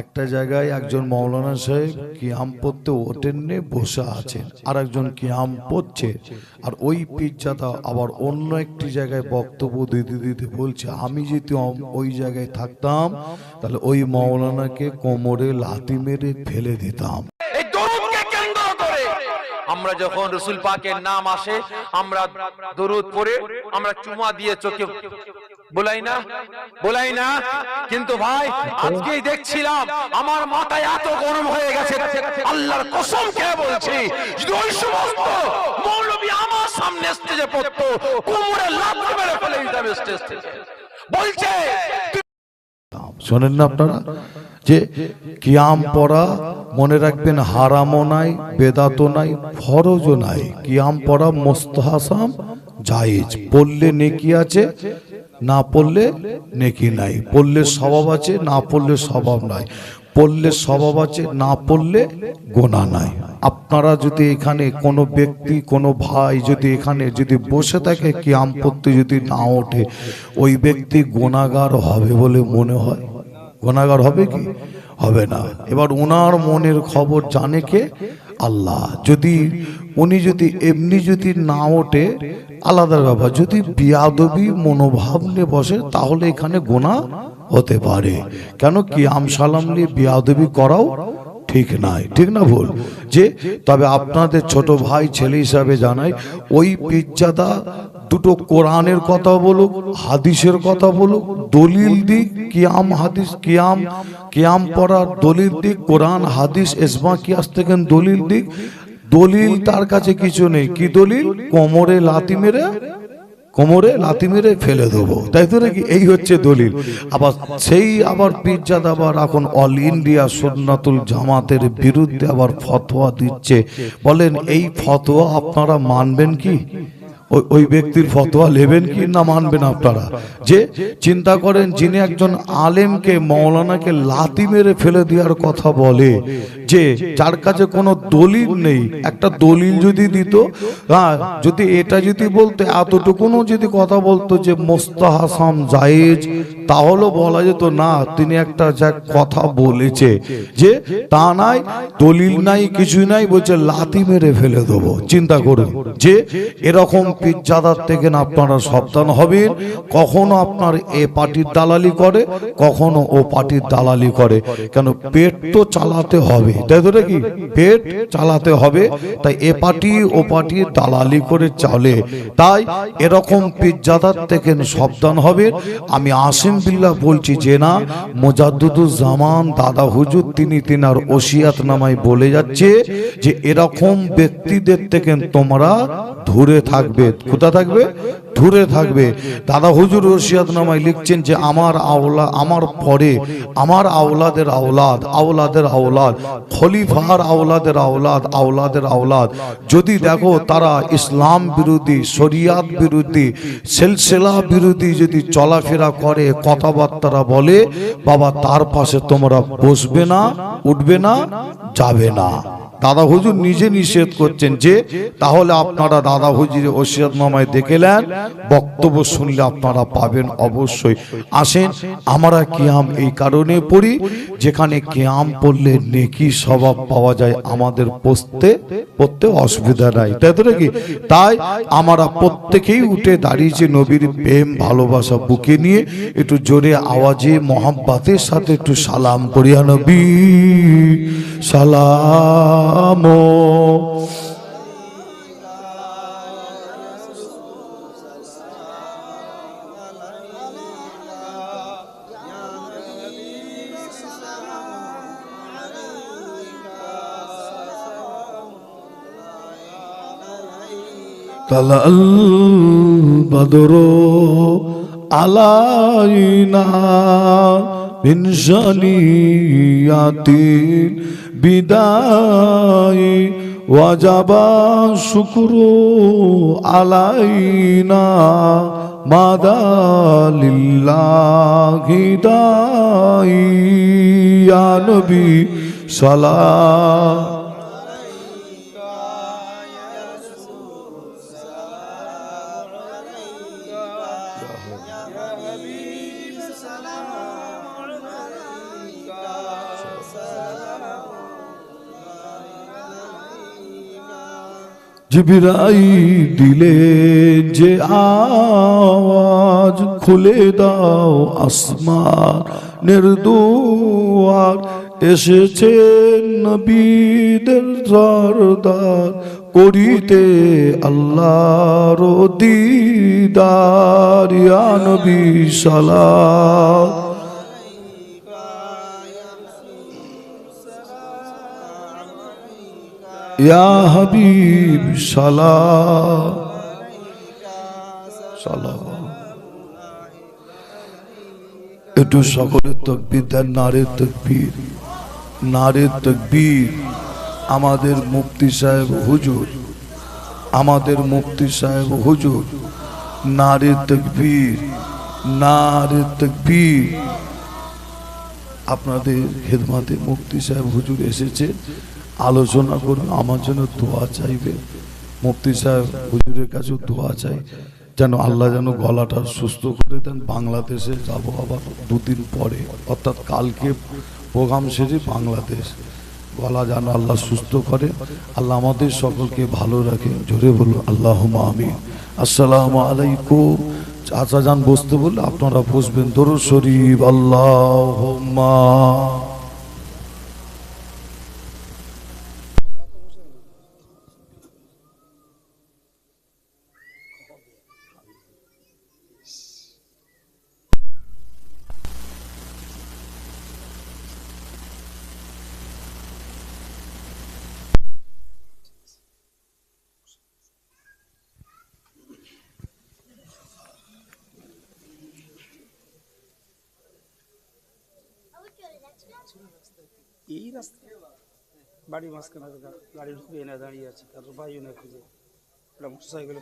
একটা জায়গায় একজন মৌলানা সাহেব কিয়াম পড়তে ওঠেননি, বসে আছেন, আর একজন কিয়াম পড়ছে, আর ওই পীরজাদা আবার অন্য একটি জায়গায় বক্তব্য দিতে দিতে বলছে, আমি যদি ওই জায়গায় থাকতাম তাহলে ওই মৌলানাকে কোমরে লাথি মেরে ফেলে দিতাম। আমরা যখন রাসূল পাকের নাম আসে আমরা দরুদ পড়ে আমরা চুমা দিয়ে চোখে বলাই না। কিন্তু ভাই আজকেই দেখছিলাম আমার মাথায় এত গরম হয়ে গেছে, আল্লাহর কসম কে বলছি, যদি ওই সমস্ত মৌলবী আমার সামনে স্টেজে পড়তো কোমরে লাথি মেরে ফেলে দিতাম স্টেজ থেকে। বলছে শোনেন না আপনারা যে কিয়াম পড়া, মনে রাখবেন, হারামও নাই, বেদাতও নাই, ফরজও নাই। কিয়াম পড়া মুস্তাহাব, জায়েজ। পড়লে নেকি আছে, না পড়লে নেকি নাই। পড়লে স্বভাব আছে, না পড়লে স্বভাব নাই। পড়লে স্বভাব আছে, না পড়লে গুনাহ নাই। আপনারা যদি এখানে কোনো ব্যক্তি, কোনো ভাই যদি এখানে যদি বসে থাকে কিয়াম পড়তে যদি না ওঠে, ওই ব্যক্তি গুনাহগার হবে বলে মনে হয়? গুনাহগার হবে কি? হবে না। এবার ওনার মনের খবর জানে কে? আল্লাহ। যদি উনি যদি এমনি যদি না ওঠে আলাদা ব্যাপার, যদি বিয়াদবি মনোভাব নিয়ে বসে তাহলে এখানে গুনাহ হতে পারে। কেন? কিয়াম সালাম নিয়ে বিয়াদবি করাও ঠিক নাই, ঠিক না ভুল? যে তবে আপনাদের ছোট ভাই ছেলে হিসাবে জানাই, ওই পীরজাদা দুটো কোরআনের কথা বলুক, হাদিসের কথা বলুক, দলিল দিক, কিয়াম হাদিস, কিয়াম পড়ার দলিল দিক, কোরআন হাদিস ইজমা কিয়াস থেকে দলিল দিক। দলিল তার কাছে কিছু নেই। কি দলিল? কোমরে লাথি মেরে ফেলে দেবো, তাই তো নাকি? এই হচ্ছে দলিল। আবার সেই পীরজাদা আবার এখন অল ইন্ডিয়া সুন্নাতুল জামাতের বিরুদ্ধে আবার ফতোয়া দিচ্ছে। বলেন এই ফতোয়া আপনারা মানবেন কি? ওই ব্যক্তির ফতোয়া নেবেন কি না মানবেন আপনারা? যে চিন্তা করেন, যিনি একজন আলেমকে, মৌলানাকে লাথি মেরে ফেলে দেওয়ার কথা বলে, যে যার কাছে কোনো দলিল নেই, একটা দলিল যদি দিত, যদি এটা যদি বলতে, এতটুকুনও যদি কথা বলতো যে মুস্তাহাসাম জায়েজ, তাহলে বলা যেত না তিনি একটা যা কথা বলেছে। যে তা নাই, দলিল নাই, কিছু নাই, বলছে লাথি মেরে ফেলে দেবো। চিন্তা করুন যে এরকম পীরজাদার থেকে আপনারা সাবধান হবেন। কখনো আপনার এ পার্টির দালালি করে, কখনো ও পার্টির দালালি করে। কেন? পেট তো চালাতে হবে, তাই তো নাকি? পেট চালাতে হবে, তাই এ পার্টি ও পার্টির দালালি করে চলে। তাই এরকম পীরজাদার থেকে সাবধান হবে। আমি আসিম বিল্লাহ বলছি যে না, মুজাদ্দিদুজ জামান দাদা হুজুর তিনি তিনার ওসিয়াত নামায় বলে যাচ্ছে যে এরকম ব্যক্তিদের থেকে তোমরা দূরে থাকবে। কোথা থাকবে? দূরে থাকবে। দাদা হুজুর ওসিয়াত নামায় লিখছেন যে আমার পরে আমার আওলাদের আওলাদ, আওলাদের আওলাদ, খলিফার আওলাদের আওলাদ, আওলাদের আওলাদ যদি দেখো তারা ইসলাম বিরোধী, শরিয়াত বিরোধী, সিলসিলা বিরোধী যদি চলাফেরা করে, কথাবার্তা বলে, বাবা তার পাশে তোমরা বসবে না, উঠবে না, যাবে না। দাদা হুজুর নিজে নিষেধ করছেন। যে তাহলে আপনারা দাদা হুজুরের ওসিয়তনামায় দেখে নেন, বক্তব্য শুনলে আপনারা পাবেন অবশ্যই। আসেন, আমরা কিয়াম এই কারণে পড়ি যেখানে কিয়াম পড়লে নেকি স্বভাব পাওয়া যায়, আমাদের পড়তে অসুবিধা নাই, তাই তো নাকি? তাই আমরা প্রত্যেকেই উঠে দাঁড়িয়েছি নবীর প্রেম ভালোবাসা বুকে নিয়ে, একটু জোরে আওয়াজে মোহাব্বতের সাথে একটু সালাম করিয়া নবী সালাম। তালাল বদরু আলাইনা মিন জানিয়াতিল বিদায় ওয়াজাবা শুকরু আলাইনা মাদালিল্লাহি দাই ইয়া নবী সালাম। জিবরাইল দিলে যে আওয়াজ, খুলে দাও আসমানের দুয়ার, এসেছেন নবীদের সরদার, করিতে আল্লাহর দিদার। ইয়া নবী সালাম, ইয়া হাবিব সালাম সালাম। একটু সকলের তাকবীর দেন, নারে তাকবীর, নারে তাকবীর। আমাদের মুফতি সাহেব হুজুর, আমাদের মুফতি সাহেব হুজুর, নারে তাকবীর, নারে তাকবীর। আপনাদের খেদমাতে মুফতি সাহেব হুজুর এসেছে, আলোচনা করবে, আমার জন্য দোয়া চাইবে। মুফতি সাহেব হুজুরের কাছেও দোয়া চাই, যেন আল্লাহ যেন গলাটা সুস্থ করে দেন। বাংলাদেশে যাবো আবার দুদিন পরে, অর্থাৎ কালকে প্রোগ্রাম সেরে বাংলাদেশ। গলা যেন আল্লাহ সুস্থ করে, আল্লাহ আমাদের সকলকে ভালো রাখে। জোরে বলুন আল্লাহুম্মা আমিন। আসসালামু আলাইকুম। চাচা যান বসতে বললে আপনারা বসবেন। দরুদ শরীফ আল্লাহুম্মা। এই রাস্তা বাড়ি মাঝখানে গাড়ির এনে দাঁড়িয়ে আছে, তার ভাই এনে খুঁজে মোটর সাইকেলে